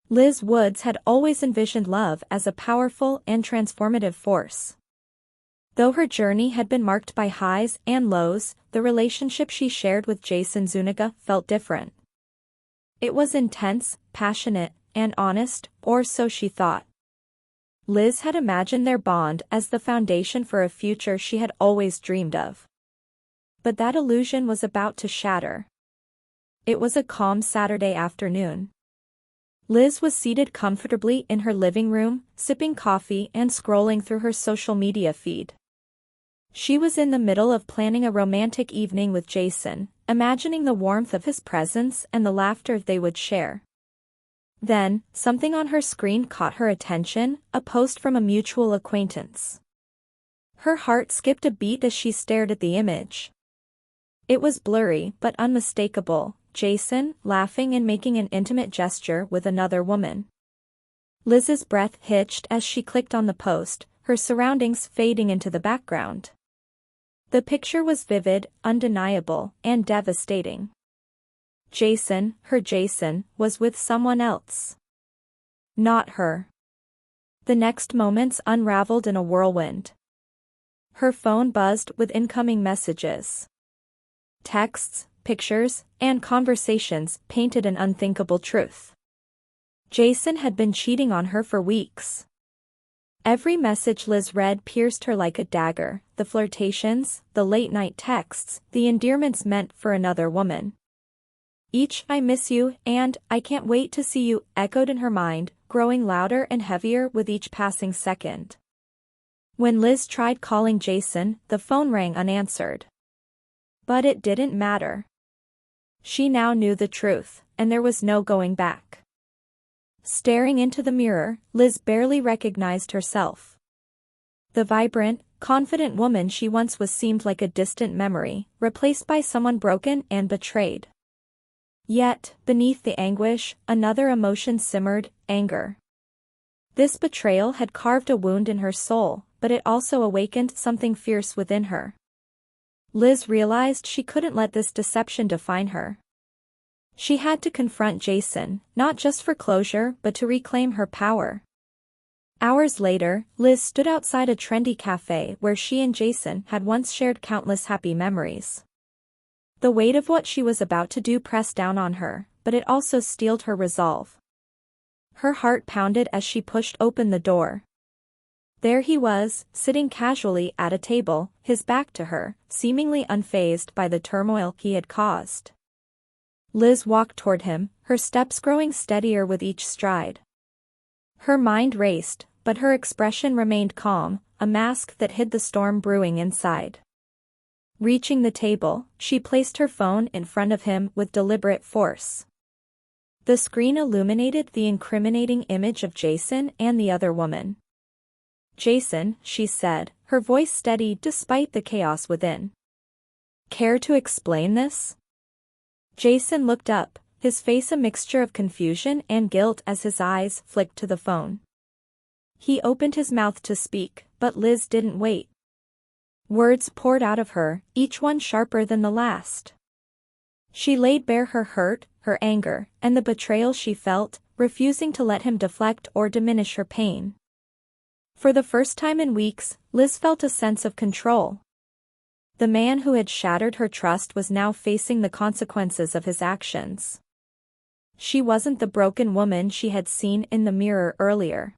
Liz Woods had always envisioned love as a powerful and transformative force. Though her journey had been marked by highs and lows, the relationship she shared with Jason Zuniga felt different. It was intense, passionate, and honest, or so she thought. Liz had imagined their bond as the foundation for a future she had always dreamed of. But that illusion was about to shatter. It was a calm Saturday afternoon. Liz was seated comfortably in her living room, sipping coffee and scrolling through her social media feed. She was in the middle of planning a romantic evening with Jason, imagining the warmth of his presence and the laughter they would share. Then, something on her screen caught her attention, a post from a mutual acquaintance. Her heart skipped a beat as she stared at the image. It was blurry but unmistakable, Jason, laughing and making an intimate gesture with another woman. Liz's breath hitched as she clicked on the post, her surroundings fading into the background. The picture was vivid, undeniable, and devastating. Jason, her Jason, was with someone else. Not her. The next moments unraveled in a whirlwind. Her phone buzzed with incoming messages. Texts, pictures, and conversations painted an unthinkable truth. Jason had been cheating on her for weeks. Every message Liz read pierced her like a dagger, the flirtations, the late-night texts, the endearments meant for another woman. Each "I miss you" and "I can't wait to see you" echoed in her mind, growing louder and heavier with each passing second. When Liz tried calling Jason, the phone rang unanswered. But it didn't matter. She now knew the truth, and there was no going back. Staring into the mirror, Liz barely recognized herself. The vibrant, confident woman she once was seemed like a distant memory, replaced by someone broken and betrayed. Yet, beneath the anguish, another emotion simmered, anger. This betrayal had carved a wound in her soul, but it also awakened something fierce within her. Liz realized she couldn't let this deception define her. She had to confront Jason, not just for closure but to reclaim her power. Hours later, Liz stood outside a trendy cafe where she and Jason had once shared countless happy memories. The weight of what she was about to do pressed down on her, but it also steeled her resolve. Her heart pounded as she pushed open the door. There he was, sitting casually at a table, his back to her, seemingly unfazed by the turmoil he had caused. Liz walked toward him, her steps growing steadier with each stride. Her mind raced, but her expression remained calm, a mask that hid the storm brewing inside. Reaching the table, she placed her phone in front of him with deliberate force. The screen illuminated the incriminating image of Jason and the other woman. "Jason," she said, her voice steady despite the chaos within. "Care to explain this?" Jason looked up, his face a mixture of confusion and guilt as his eyes flicked to the phone. He opened his mouth to speak, but Liz didn't wait. Words poured out of her, each one sharper than the last. She laid bare her hurt, her anger, and the betrayal she felt, refusing to let him deflect or diminish her pain. For the first time in weeks, Liz felt a sense of control. The man who had shattered her trust was now facing the consequences of his actions. She wasn't the broken woman she had seen in the mirror earlier.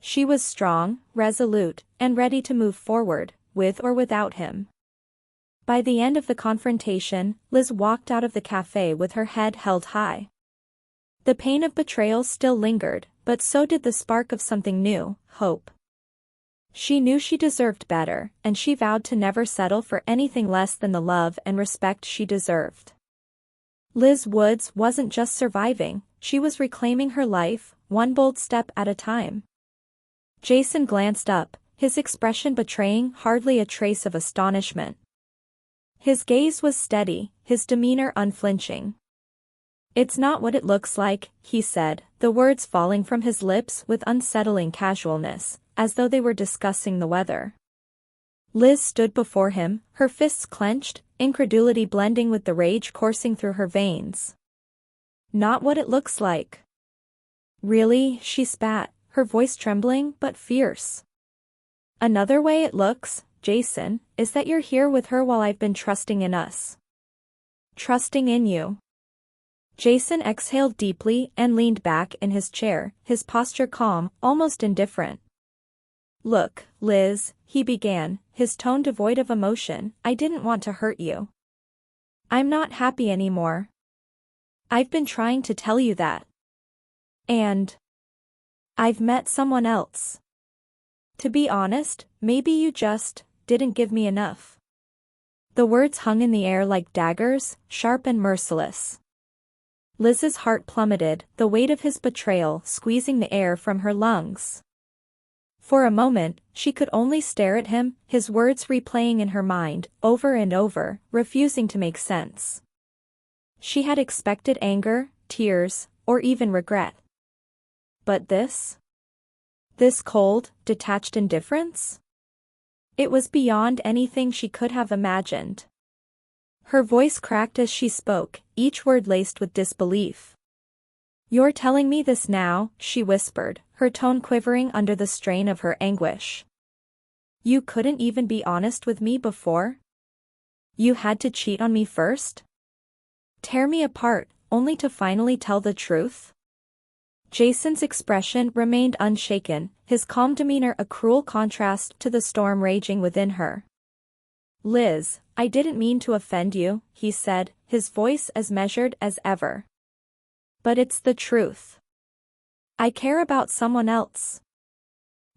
She was strong, resolute, and ready to move forward, with or without him. By the end of the confrontation, Liz walked out of the cafe with her head held high. The pain of betrayal still lingered, but so did the spark of something new, hope. She knew she deserved better, and she vowed to never settle for anything less than the love and respect she deserved. Liz Woods wasn't just surviving, she was reclaiming her life, one bold step at a time. Jason glanced up, his expression betraying hardly a trace of astonishment. His gaze was steady, his demeanor unflinching. "It's not what it looks like," he said, the words falling from his lips with unsettling casualness, as though they were discussing the weather. Liz stood before him, her fists clenched, incredulity blending with the rage coursing through her veins. "Not what it looks like." Really? She spat, her voice trembling but fierce. Another way it looks, Jason, is that you're here with her while I've been trusting in us. Trusting in you. Jason exhaled deeply and leaned back in his chair, his posture calm, almost indifferent. Look, Liz, he began, his tone devoid of emotion, I didn't want to hurt you. I'm not happy anymore. I've been trying to tell you that. And I've met someone else. To be honest, maybe you just didn't give me enough. The words hung in the air like daggers, sharp and merciless. Liz's heart plummeted, the weight of his betrayal squeezing the air from her lungs. For a moment, she could only stare at him, his words replaying in her mind, over and over, refusing to make sense. She had expected anger, tears, or even regret. But this? This cold, detached indifference? It was beyond anything she could have imagined. Her voice cracked as she spoke, each word laced with disbelief. You're telling me this now, she whispered, her tone quivering under the strain of her anguish. You couldn't even be honest with me before? You had to cheat on me first? Tear me apart, only to finally tell the truth? Jason's expression remained unshaken, his calm demeanor a cruel contrast to the storm raging within her. Liz, I didn't mean to offend you, he said, his voice as measured as ever. But it's the truth. I care about someone else.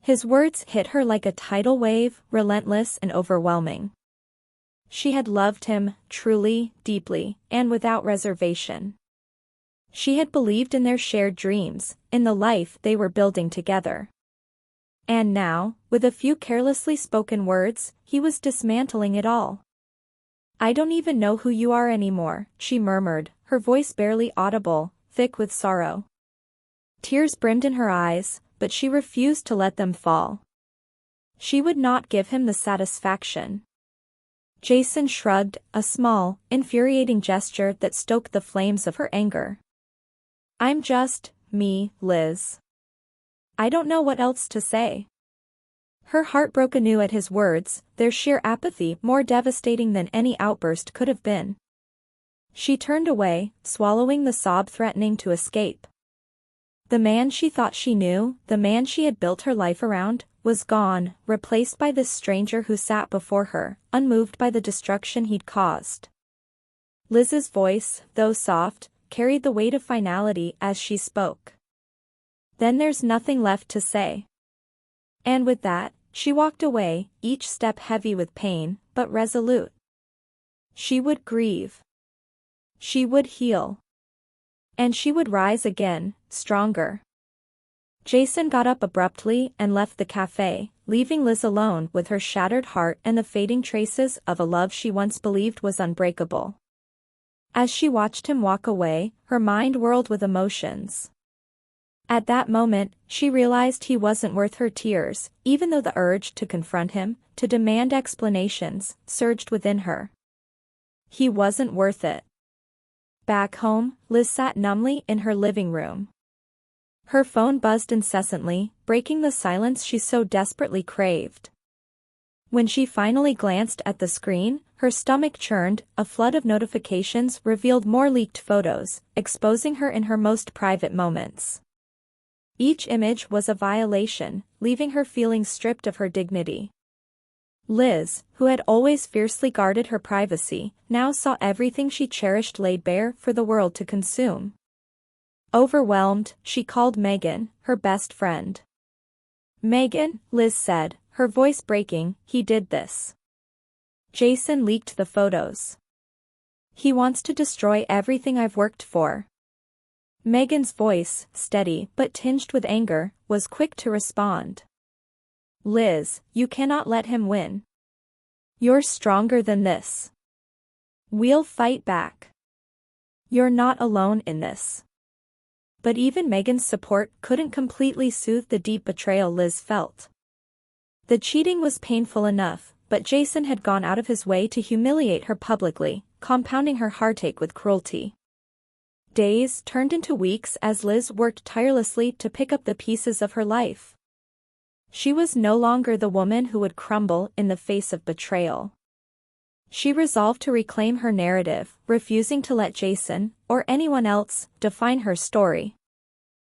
His words hit her like a tidal wave, relentless and overwhelming. She had loved him, truly, deeply, and without reservation. She had believed in their shared dreams, in the life they were building together. And now, with a few carelessly spoken words, he was dismantling it all. I don't even know who you are anymore, she murmured, her voice barely audible, thick with sorrow. Tears brimmed in her eyes, but she refused to let them fall. She would not give him the satisfaction. Jason shrugged, a small, infuriating gesture that stoked the flames of her anger. I'm just me, Liz. I don't know what else to say. Her heart broke anew at his words, their sheer apathy more devastating than any outburst could have been. She turned away, swallowing the sob threatening to escape. The man she thought she knew, the man she had built her life around, was gone, replaced by this stranger who sat before her, unmoved by the destruction he'd caused. Liz's voice, though soft, carried the weight of finality as she spoke. Then there's nothing left to say. And with that, she walked away, each step heavy with pain, but resolute. She would grieve. She would heal. And she would rise again, stronger. Jason got up abruptly and left the cafe, leaving Liz alone with her shattered heart and the fading traces of a love she once believed was unbreakable. As she watched him walk away, her mind whirled with emotions. At that moment, she realized he wasn't worth her tears, even though the urge to confront him, to demand explanations, surged within her. He wasn't worth it. Back home, Liz sat numbly in her living room. Her phone buzzed incessantly, breaking the silence she so desperately craved. When she finally glanced at the screen, her stomach churned, a flood of notifications revealed more leaked photos, exposing her in her most private moments. Each image was a violation, leaving her feeling stripped of her dignity. Liz, who had always fiercely guarded her privacy, now saw everything she cherished laid bare for the world to consume. Overwhelmed, she called Megan, her best friend. Megan, Liz said, her voice breaking, he did this. Jason leaked the photos. He wants to destroy everything I've worked for. Megan's voice, steady but tinged with anger, was quick to respond. Liz, you cannot let him win. You're stronger than this. We'll fight back. You're not alone in this. But even Megan's support couldn't completely soothe the deep betrayal Liz felt. The cheating was painful enough, but Jason had gone out of his way to humiliate her publicly, compounding her heartache with cruelty. Days turned into weeks as Liz worked tirelessly to pick up the pieces of her life. She was no longer the woman who would crumble in the face of betrayal. She resolved to reclaim her narrative, refusing to let Jason, or anyone else, define her story.